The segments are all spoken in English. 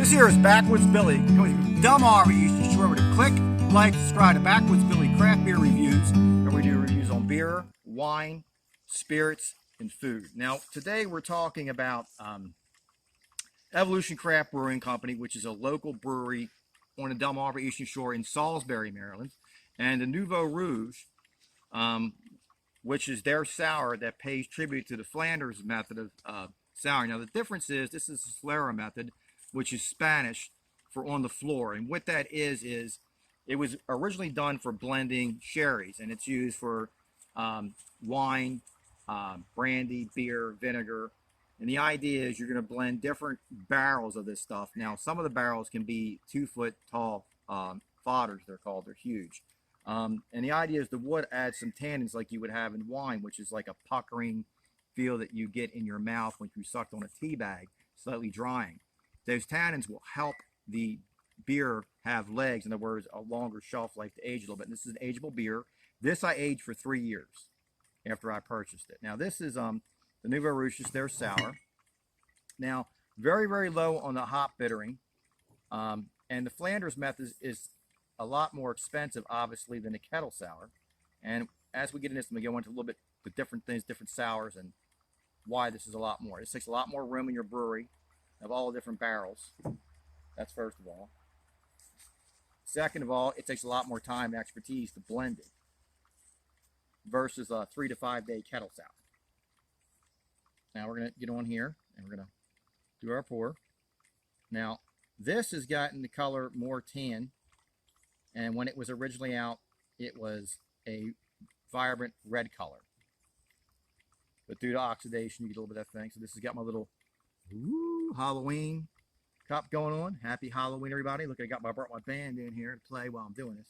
This here is Backwoods Billy. Dumb R, you should remember to click, like, subscribe to Backwoods Billy Craft Beer Reviews, where we do reviews on beer, wine, spirits, and food. Now, today we're talking about Evolution Craft Brewing Company, which is a local brewery on the Delmarva Eastern Shore in Salisbury, Maryland, and the Nouveau Rouge, which is their sour that pays tribute to the Flanders method of souring. Now, the difference is this is the Solera method, which is Spanish for on the floor. And what that is it was originally done for blending cherries, and it's used for wine, brandy, beer, vinegar. And the idea is you're going to blend different barrels of this stuff. Now, some of the barrels can be 2-foot tall fodders, they're called. They're huge. And the idea is the wood adds some tannins like you would have in wine, which is like a puckering feel that you get in your mouth when you sucked on a tea bag, slightly drying. Those tannins will help the beer have legs, in other words, a longer shelf life to age a little bit. And this is an ageable beer. This I aged for 3 years after I purchased it. Now, this is the Nouveau Rouge, is their sour. Now, very, very low on the hop bittering. And the Flanders method is a lot more expensive, obviously, than the kettle sour. And as we get into this, I'm going to go into a little bit the different things, different sours, and why this is a lot more. This takes a lot more room in your brewery of all the different barrels. That's first of all. Second of all, it takes a lot more time and expertise to blend it versus a 3 to 5 day kettle sour. Now we're going to get on here and we're going to do our pour. Now, this has gotten the color more tan, and when it was originally out, it was a vibrant red color. But due to oxidation, you get a little bit of that thing. So this has got my little Halloween cup going on. Happy Halloween, everybody. Look, I brought my band in here to play while I'm doing this.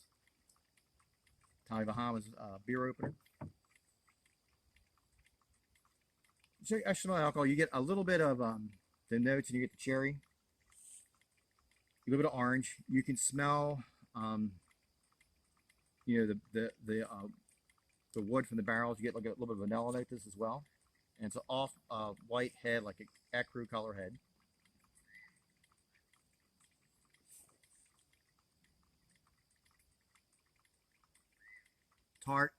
Tommy Bahama's beer opener. So, extra alcohol, you get a little bit of the notes, and you get the cherry, a little bit of orange. You can smell, you know, the wood from the barrels. You get like a little bit of vanilla note this as well, and it's an off white head, like an ecru color head. Tart.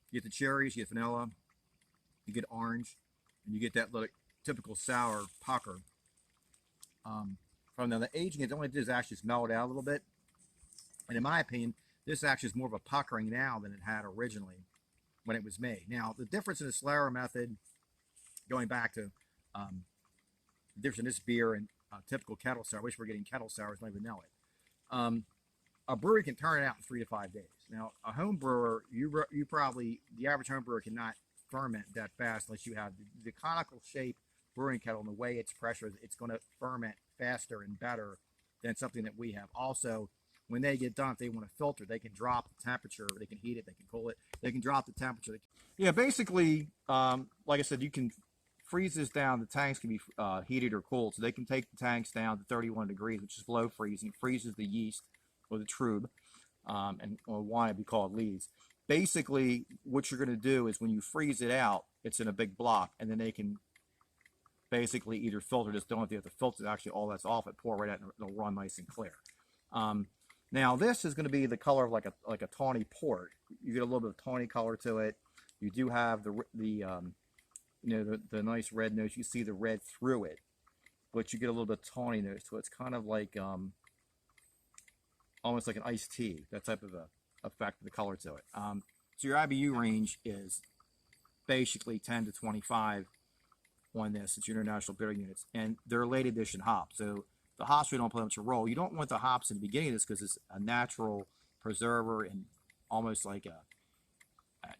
You get the cherries, you get vanilla, you get orange, and you get that little typical sour pucker. From the aging, it only does actually smell it out a little bit. And in my opinion, this actually is more of a puckering now than it had originally when it was made. Now, the difference in the Solera method, going back to the difference in this beer and typical kettle sour, I wish we were getting kettle sours, don't even know it. A brewery can turn it out in 3 to 5 days. Now, a home brewer, you probably, the average home brewer cannot ferment that fast unless you have the conical shape brewing kettle, and the way it's pressured, it's going to ferment faster and better than something that we have. Also, when they get done, if they want to filter, they can drop the temperature, they can heat it, they can cool it, they can drop the temperature. Yeah, basically, like I said, you can freeze this down. The tanks can be heated or cooled, so they can take the tanks down to 31 degrees, which is below freezing. It freezes the yeast or the trub, and wine would be called lees. Basically, what you're going to do is when you freeze it out, it's in a big block, and then they can basically either filter this. Don't have to filter actually all that's off it, pour right out, and it'll run nice and clear. Now this is going to be the color of like a tawny port. You get a little bit of tawny color to it. You do have the nice red notes. You see the red through it, but you get a little bit of tawny notes to it. It's kind of like almost like an iced tea, that type of a effect of the color to it. So your IBU range is basically 10 to 25 on this. It's your international beer units, and they're late edition hops. So the hops we don't play much a role. You don't want the hops in the beginning of this because it's a natural preserver and almost like a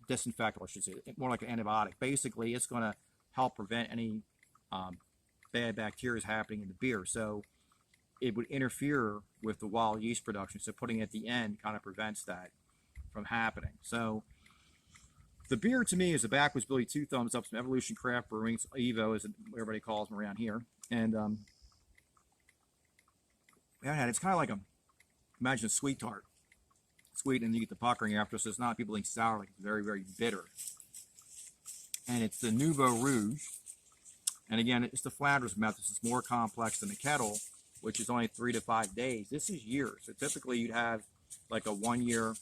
disinfectant, I should say, more like an antibiotic. Basically, it's going to help prevent any bad bacteria happening in the beer. So it would interfere with the wild yeast production. So putting it at the end kind of prevents that from happening. So the beer to me is a Backwoods Billy 2 thumbs up from Evolution Craft Brewing, Evo as everybody calls them around here. And it's kind of like imagine a sweet tart. Sweet, and you get the puckering after, so it's not people think sour, like it's very, very bitter. And it's the Nouveau Rouge. And again, it's the Flanders method. It's more complex than the kettle, which is only 3 to 5 days. This is years. So typically you'd have like a 1 year,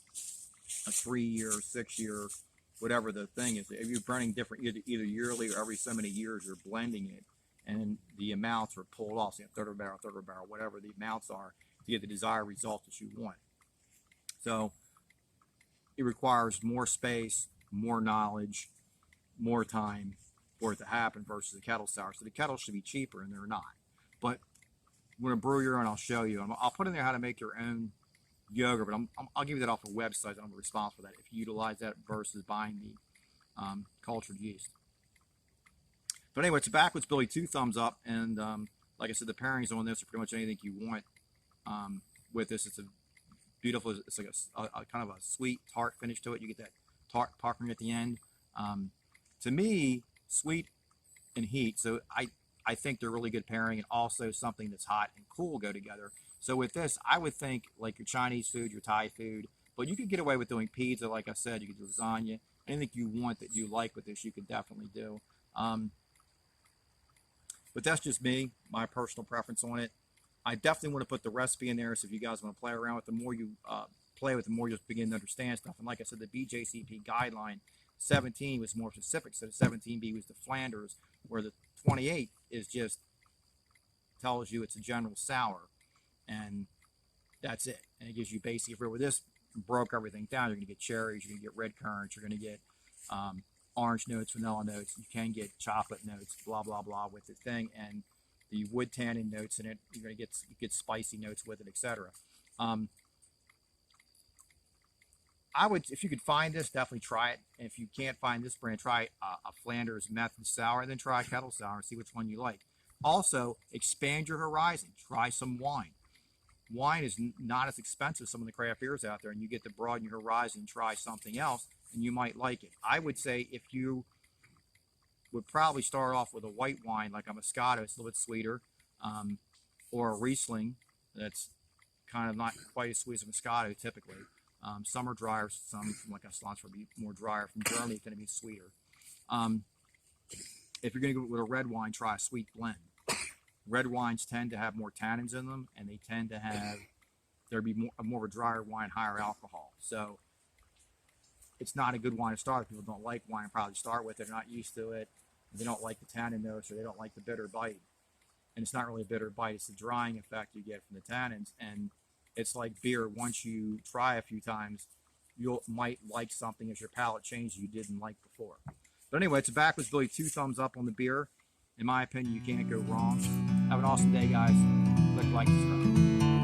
a 3 year, 6 year, whatever the thing is. If you're burning different, either yearly or every so many years, you're blending it, and the amounts are pulled off. So you have third of a barrel, whatever the amounts are, to get the desired result that you want. So it requires more space, more knowledge, more time for it to happen versus the kettle sour. So the kettle should be cheaper, and they're not. But when a brew your own, I'll show you. I'll put in there how to make your own yogurt, but I'll give you that off a website. I'm responsible for that if you utilize that versus buying the cultured yeast. But anyway, Tobacco's Billy, 2 thumbs up, and like I said, the pairings on this are pretty much anything you want with this. It's a beautiful, it's like a kind of a sweet tart finish to it. You get that tart puckering at the end. To me, sweet and heat, so I think they're really good pairing, and also something that's hot and cool go together. So with this, I would think like your Chinese food, your Thai food, but you could get away with doing pizza, like I said. You could do lasagna, anything you want that you like with this, you could definitely do. But that's just me, my personal preference on it. I definitely want to put the recipe in there, so if you guys want to play around with it, the more you play with it, the more you'll begin to understand stuff. And like I said, the BJCP guideline 17 was more specific, so the 17B was the Flanders, where the 28 is just tells you it's a general sour, and that's it. And it gives you basically, if it were this broke everything down, you're going to get cherries, you're going to get red currants, you're going to get orange notes, vanilla notes, you can get chocolate notes, blah blah blah with the thing, and the wood tannin notes in it. You're going to get spicy notes with it, etc. I would, if you could find this, definitely try it. And if you can't find this brand, try a Flanders method sour, and then try a kettle sour and see which one you like. Also, expand your horizon. Try some wine. Wine is not as expensive as some of the craft beers out there, and you get to broaden your horizon and try something else, and you might like it. I would say if you would probably start off with a white wine like a Moscato, it's a little bit sweeter, or a Riesling that's kind of not quite as sweet as a Moscato typically. Some are drier, some from like a Snifter will be more drier. From Germany, it's going to be sweeter. If you're going to go with a red wine, try a sweet blend. Red wines tend to have more tannins in them, and they tend to have, there'd be more of a drier wine, higher alcohol. So it's not a good wine to start. People don't like wine, probably start with it, they're not used to it, they don't like the tannin notes, or they don't like the bitter bite. And it's not really a bitter bite, it's the drying effect you get from the tannins. And it's like beer. Once you try a few times, you might like something as your palate changes you didn't like before. But anyway, Tobacco's Billy, 2 thumbs up on the beer. In my opinion, you can't go wrong. Have an awesome day, guys. Click like, subscribe.